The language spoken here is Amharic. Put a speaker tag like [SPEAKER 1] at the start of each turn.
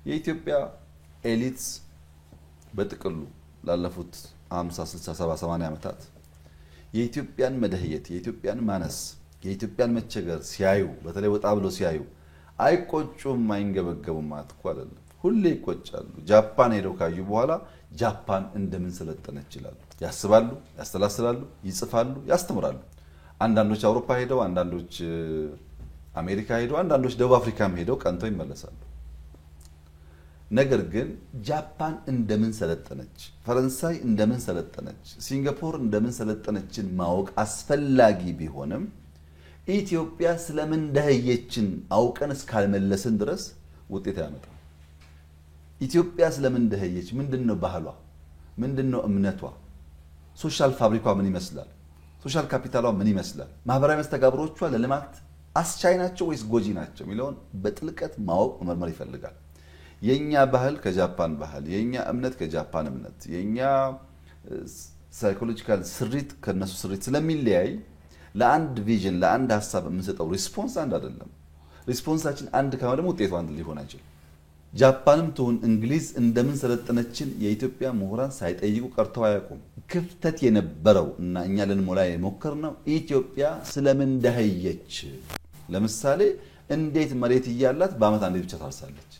[SPEAKER 1] የኢትዮጵያ ኤሊትስ በጥቅሉ ላለፉት 50 60 70 80 ዓመታት የኢትዮጵያን መደህየት የኢትዮጵያን ማነስ የኢትዮጵያን መቸገር ሲያዩ በተለይ ወጣ ብሎ ሲያዩ አይቆጩም አይንገበገቡም አትኳለል ሁሌ ይቆጫሉ ጃፓን ሄደው ካዩ በኋላ ጃፓን እንደምን ሰለጠነች ይላሉ ያስባሉ ያስተላስላሉ ይጽፋሉ ያስተምራሉ አንዳንዶች አውሮፓ ሄደው አንዳንዶች አሜሪካ ሄደው አንዳንዶች ደቡብ አፍሪካም ሄደው ቀንተው ይመለሳሉ ነገር ግን ጃፓን እንደምን ሰለጠነች ፈረንሳይ እንደምን ሰለጠነች ሲንጋፖር እንደምን ሰለጠነችን ማወቅ አስፈላጊ ቢሆንም ኢትዮጵያ ስለምን ደህየችን አውቀን እስካልመለስን ድረስ ውጤት ያመጣል ኢትዮጵያ ስለምን ደህየች ምንድነው ባህሏ ምንድነው እምነቷ ሶሻል ፋብሪኳ ምን ይመስላል ሶሻል ካፒታሏ ምን ይመስላል ማህበራዊ መስተጋብሮቿ ለልማት አስቻይ ናቸው ወይስ ጎጂ ናቸው ሚለውን በጥልቀት ማወቅ መመርመር ይፈልጋል የኛ ባህል ከጃፓን ባህል የኛ እምነት ከጃፓን እምነት የኛ ሳይኮሎጂካል ስሪት ከነሱ ስሪት ስለሚለያይ ለአንድ ቪዥን ለአንድ ሐሳብ የምንሰጠው ሪስፖንስ አንድ አይደለም ሪስፖንሳችን አንድ ከሆነ ደግሞ ውጤቱ አንድ ሊሆን አይችልም ጃፓንም ትሁን እንግሊዝ እንደምን ሰለጠነችን የኢትዮጵያ ምሁራን ሳይጠይቁ ቀርተው አያውቁም ክፍተት የነበረው እና እኛ ለንሞላ የሞከርነው ኢትዮጵያ ስለምን ደህየች ለምሳሌ እንዴት መሬት ይያላት በአመት አንዴ ብቻ ታርሳለች